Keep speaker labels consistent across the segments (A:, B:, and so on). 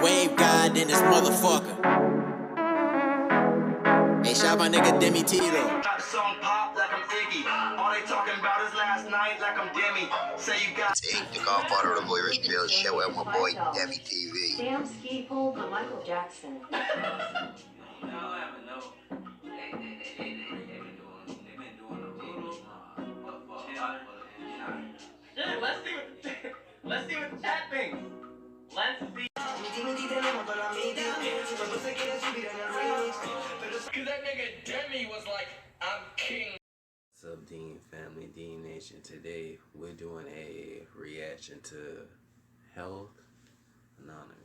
A: wave god in this motherfucker. Hey, shout my nigga Demi Tito.
B: Got song pop like I'm Iggy. All they talking about is last night like I'm Demi. Say you got
C: It's the Godfather of Irish Drill Show and my boy Demi TV.
D: Damn ski pole for Michael Jackson.
B: Let's see what the chat thinks. Let's see. Cause that nigga Demi was like, I'm king.
E: What's up, Dean family, Dean Nation? Today we're doing a reaction to Health Anonymous.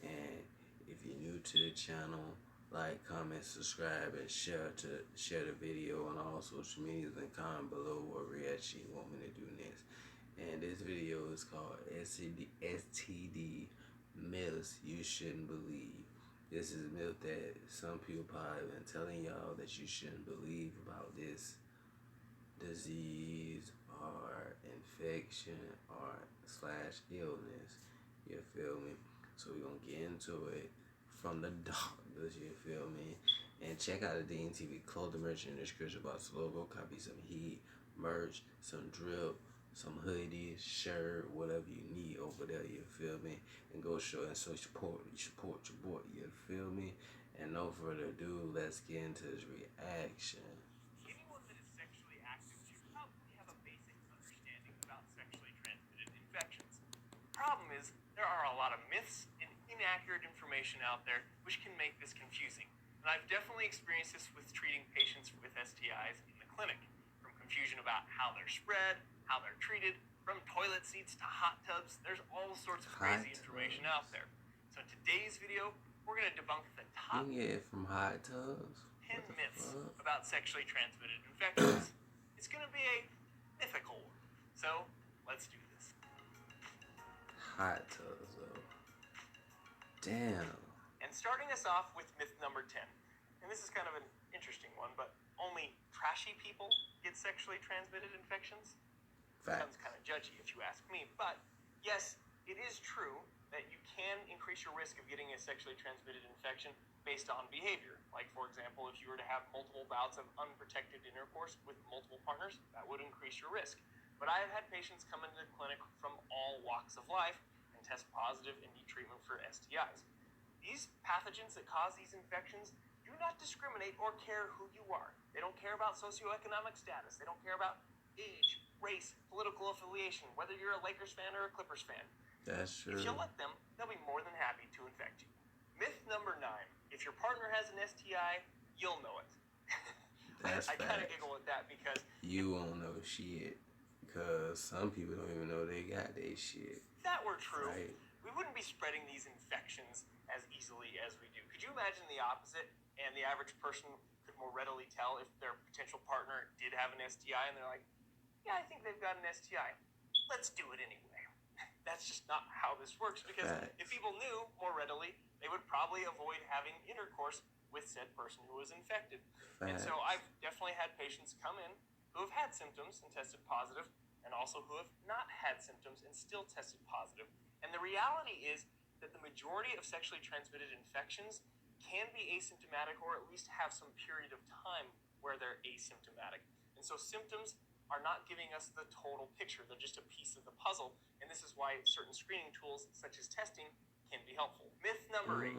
E: And if you're new to the channel, like, comment, subscribe, and share the video on all social medias, and comment below what reaction you want me to do next. And this video is called STD Myths You Shouldn't Believe. This is a myth that some people probably been telling y'all that you shouldn't believe about this disease or infection or / illness. You feel me? So we're gonna get into it from the doctors, you feel me? And check out the Dean TV clothing merch in the description box below. Go copy some heat, merch, some drip, some hoodies, shirt, whatever you need over there, you feel me? And go show and so support your boy, you feel me? And no further ado, let's get into this reaction.
F: Anyone that is sexually active should probably have a basic understanding about sexually transmitted infections. The problem is, there are a lot of myths and inaccurate information out there which can make this confusing. And I've definitely experienced this with treating patients with STIs in the clinic. From confusion about how they're spread, how they're treated, from toilet seats to hot tubs, there's all sorts of crazy information out there. So in today's video, we're going to debunk the top
E: You can get it from hot tubs.
F: 10 myths about sexually transmitted infections. It's going to be a mythical one. So, let's do this.
E: Hot tubs, though. Damn.
F: And starting us off with myth number 10. And this is kind of an interesting one, but only trashy people get sexually transmitted infections. Sounds kind of judgy if you ask me, but yes, it is true that you can increase your risk of getting a sexually transmitted infection based on behavior. Like, for example, if you were to have multiple bouts of unprotected intercourse with multiple partners, that would increase your risk. But I have had patients come into the clinic from all walks of life and test positive and need treatment for STIs. These pathogens that cause these infections do not discriminate or care who you are. They don't care about socioeconomic status. They don't care about age, race, political affiliation, whether you're a Lakers fan or a Clippers fan.
E: That's true.
F: If you let them, they'll be more than happy to infect you. Myth number 9. If your partner has an STI, you'll know it.
E: That's
F: I kind of giggle at that because
E: you won't know shit. Because some people don't even know they got their shit.
F: if that were true,
E: Right.
F: we wouldn't be spreading these infections as easily as we do. Could you imagine the opposite? And the average person could more readily tell if their potential partner did have an STI and they're like, yeah, I think they've got an STI. Let's do it anyway. That's just not how this works, because if people knew more readily, they would probably avoid having intercourse with said person who was infected. And so I've definitely had patients come in who have had symptoms and tested positive, and also who have not had symptoms and still tested positive. And the reality is that the majority of sexually transmitted infections can be asymptomatic, or at least have some period of time where they're asymptomatic. And so symptoms are not giving us the total picture. They're just a piece of the puzzle. And this is why certain screening tools, such as testing, can be helpful. Myth number 8.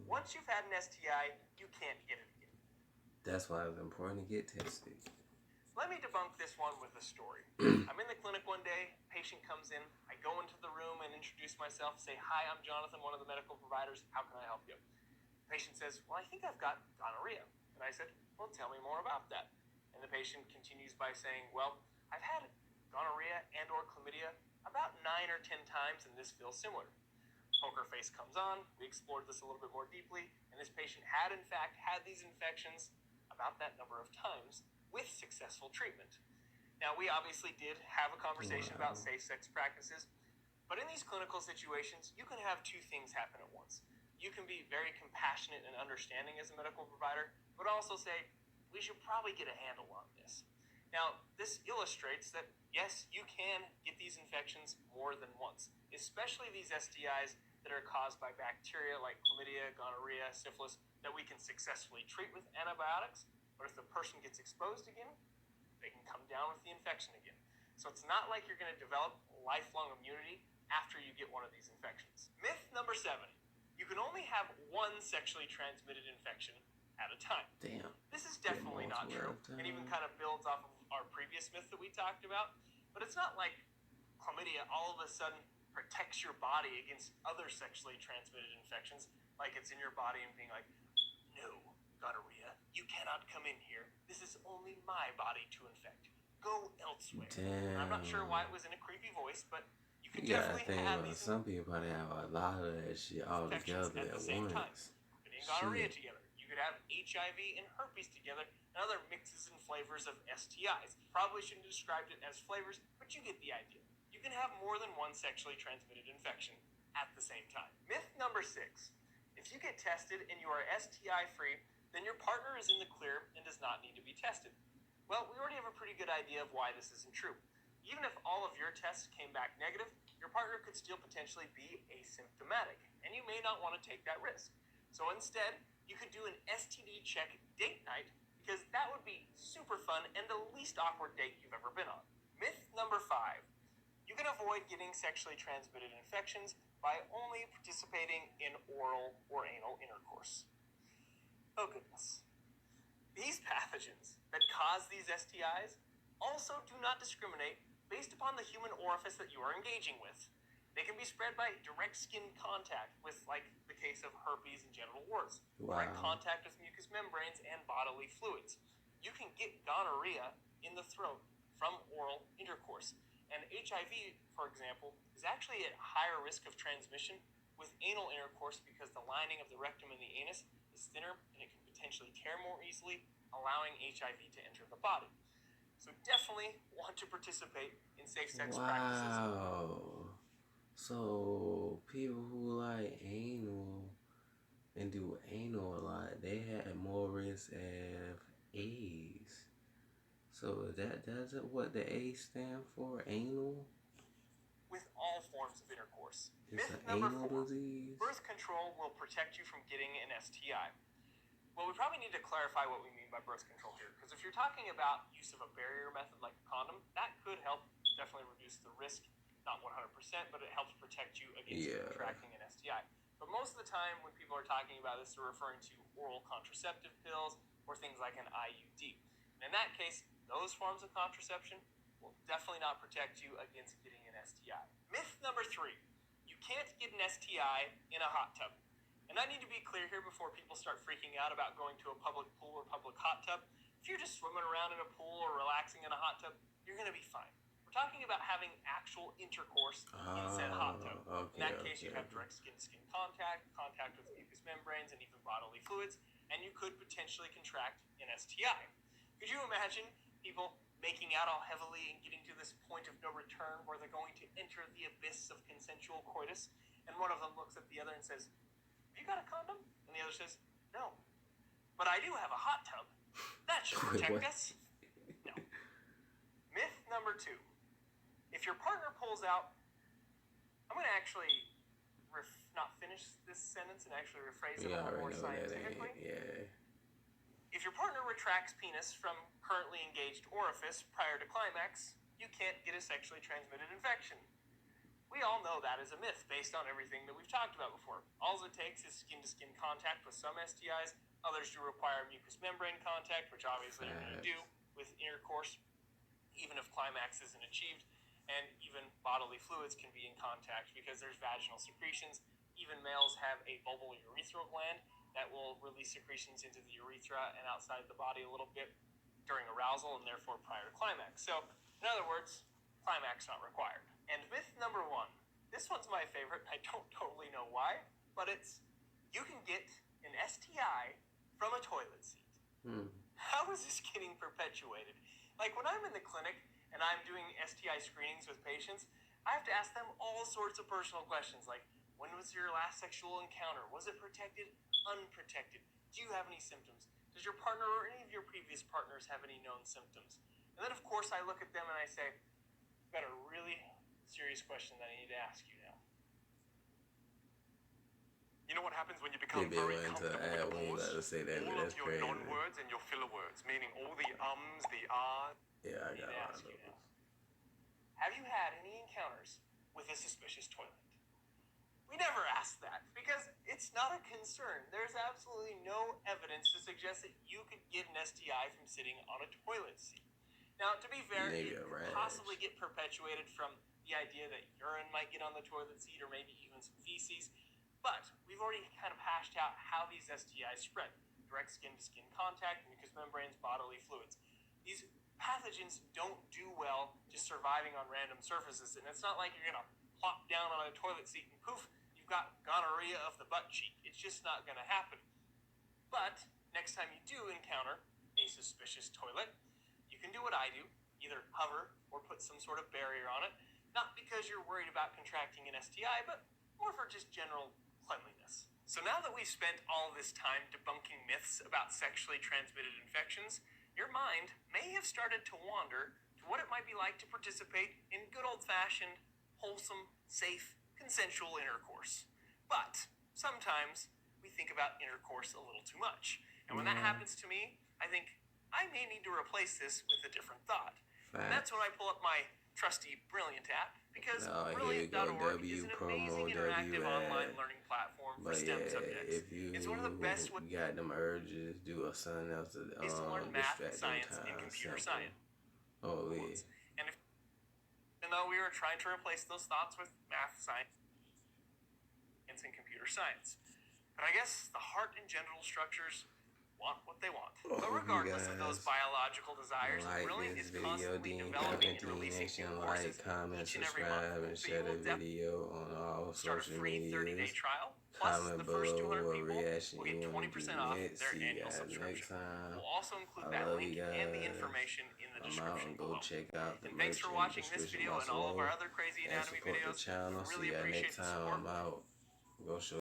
F: Once you've had an STI, you can't get it again.
E: That's why it's important to get tested.
F: Let me debunk this one with a story. I'm in the clinic one day, patient comes in, I go into the room and introduce myself, say, hi, I'm Jonathan, one of the medical providers, how can I help you? Patient says, well, I think I've got gonorrhea. And I said, well, tell me more about that. And the patient continues by saying, well, I've had gonorrhea and or chlamydia about 9 or 10 times, and this feels similar. Poker face comes on, we explored this a little bit more deeply, and this patient had in fact had these infections about that number of times with successful treatment. Now, we obviously did have a conversation about safe sex practices, but in these clinical situations, you can have two things happen at once. You can be very compassionate and understanding as a medical provider, but also say, we should probably get a handle on this. Now, this illustrates that, yes, you can get these infections more than once, especially these STIs that are caused by bacteria like chlamydia, gonorrhea, syphilis that we can successfully treat with antibiotics. But if the person gets exposed again, they can come down with the infection again. So it's not like you're going to develop lifelong immunity after you get one of these infections. Myth number 7. You can only have one sexually transmitted infection at a time.
E: Damn.
F: This is definitely not true, and even kind of builds off of our previous myth that we talked about. But it's not like chlamydia all of a sudden protects your body against other sexually transmitted infections, like it's in your body and being like, no, gonorrhea, you cannot come in here. This is only my body to infect. Go elsewhere.
E: Damn.
F: I'm not sure why it was in a creepy voice, but you can
E: Yeah, I
F: definitely
E: think
F: have
E: about
F: these
E: some people probably have a lot of that shit all
F: infections
E: together
F: at the
E: at
F: same time.
E: once.
F: Putting gonorrhea
E: Shit.
F: together. You could have HIV and herpes together, and other mixes and flavors of STIs. Probably shouldn't have described it as flavors, but you get the idea. You can have more than one sexually transmitted infection at the same time. Myth number 6. If you get tested and you are STI free, then your partner is in the clear and does not need to be tested. Well, we already have a pretty good idea of why this isn't true. Even if all of your tests came back negative, your partner could still potentially be asymptomatic, and you may not want to take that risk. So instead, you could do an STD check date night, because that would be super fun and the least awkward date you've ever been on. Myth number 5. You can avoid getting sexually transmitted infections by only participating in oral or anal intercourse. Oh goodness. These pathogens that cause these STIs also do not discriminate based upon the human orifice that you are engaging with. They can be spread by direct skin contact with, like the case of herpes and genital warts, direct contact with mucous membranes and bodily fluids. You can get gonorrhea in the throat from oral intercourse. And HIV, for example, is actually at higher risk of transmission with anal intercourse because the lining of the rectum and the anus is thinner and it can potentially tear more easily, allowing HIV to enter the body. So definitely want to participate in safe sex practices.
E: Wow. So people who like anal and do anal a lot, they had more risk of AIDS. So that's what the A stand for? Anal?
F: With all forms of intercourse.
E: It's
F: Myth
E: an
F: number
E: anal
F: 4.
E: disease?
F: Birth control will protect you from getting an STI. Well, we probably need to clarify what we mean by birth control here, because if you're talking about use of a barrier method like a condom, that could help definitely reduce the risk, not 100%, but it helps protect you against contracting an STI. But most of the time when people are talking about this, they're referring to oral contraceptive pills or things like an IUD. And in that case, those forms of contraception will definitely not protect you against getting an STI. Myth number 3. You can't get an STI in a hot tub. And I need to be clear here before people start freaking out about going to a public pool or public hot tub. If you're just swimming around in a pool or relaxing in a hot tub, you're going to be fine. We're talking about having actual intercourse in said hot tub. In that case, you have direct skin-to-skin contact, contact with mucous membranes, and even bodily fluids, and you could potentially contract an STI. Could you imagine people making out all heavily and getting to this point of no return where they're going to enter the abyss of consensual coitus, and one of them looks at the other and says, "You got a condom?" And the other says, "No. But I do have a hot tub. That should protect us." No. Myth number 2. If your partner pulls out, I'm going to actually not finish this sentence and actually rephrase it a little more scientifically. If your partner retracts penis from currently engaged orifice prior to climax, you can't get a sexually transmitted infection. We all know that is a myth based on everything that we've talked about before. All it takes is skin-to-skin contact with some STIs. Others do require mucous membrane contact, which obviously you're going to do with intercourse, even if climax isn't achieved. And even bodily fluids can be in contact because there's vaginal secretions. Even males have a bulbal urethral gland that will release secretions into the urethra and outside the body a little bit during arousal and therefore prior to climax. So, in other words, climax not required. And myth number 1. This one's my favorite. I don't totally know why, but it's you can get an STI from a toilet seat. How is this getting perpetuated? Like when I'm in the clinic and I'm doing STI screenings with patients, I have to ask them all sorts of personal questions like, when was your last sexual encounter? Was it protected? Unprotected? Do you have any symptoms? Does your partner or any of your previous partners have any known symptoms? And then of course I look at them and I say, I've got a really serious question that I need to ask you now. You know what happens when you
E: They
F: become
E: be
F: very
E: able to
F: comfortable
E: add
F: with the
E: when you
F: pause?
E: got to say that, but
F: All
E: that's
F: of your
E: crazy.
F: non-words and your filler words, meaning all the ums, the ahs.
E: Yeah, I
F: need
E: got
F: to
E: a lot
F: ask
E: of
F: you
E: those.
F: now. Have you had any encounters with a suspicious toilet? We never ask that because it's not a concern. There's absolutely no evidence to suggest that you could get an STI from sitting on a toilet seat. Now, to be fair,
E: Maybe
F: it
E: a
F: could
E: rash.
F: possibly get perpetuated from the idea that urine might get on the toilet seat or maybe even some feces. But we've already kind of hashed out how these STIs spread. Direct skin-to-skin contact, mucous membranes, bodily fluids. These pathogens don't do well just surviving on random surfaces, and it's not like you're gonna plop down on a toilet seat and poof, you've got gonorrhea of the butt cheek. It's just not gonna happen. But next time you do encounter a suspicious toilet, you can do what I do, either hover or put some sort of barrier on it, not because you're worried about contracting an STI, but more for just general cleanliness. So now that we've spent all this time debunking myths about sexually transmitted infections, your mind may have started to wander to what it might be like to participate in good old-fashioned, wholesome, safe, consensual intercourse. But sometimes we think about intercourse a little too much. And when that happens to me, I think I may need to replace this with a different thought. And that's when I pull up my trusty Brilliant app, because Brilliant.org is an amazing interactive online learning platform for STEM subjects.
E: If you
F: It's one of the best ways
E: got them urges, do something else to
F: to learn math,
E: distract
F: science,
E: them
F: and
E: time.
F: computer
E: Simple.
F: science.
E: Oh, yeah.
F: And even though we were trying to replace those thoughts with math, science, and computer science, but I guess the heart and genital structures want what they want. But regardless of those biological desires, Brilliant is constantly developing and releasing new courses
E: comment,
F: each and every month.
E: subscribe, and
F: So
E: share
F: you
E: the
F: will definitely
E: video on all
F: start a
E: social
F: free 30-day
E: medias.
F: trial. Plus,
E: Comment
F: the first
E: below
F: 200
E: what
F: people
E: reaction
F: will get
E: you want to
F: 20%
E: do
F: off
E: next.
F: their
E: See you
F: annual
E: guys
F: subscription.
E: next time.
F: We'll also include
E: I
F: that
E: love
F: link
E: you
F: and the
E: guys.
F: information in the
E: I'm out
F: description
E: and go
F: below.
E: check out the
F: And thanks for
E: merch in the
F: watching this
E: description
F: video
E: box
F: and all of
E: below.
F: our other crazy
E: And
F: anatomy
E: support the
F: videos.
E: channel.
F: We really
E: See y'all
F: appreciate
E: next
F: the
E: time.
F: support.
E: I'm out. Go show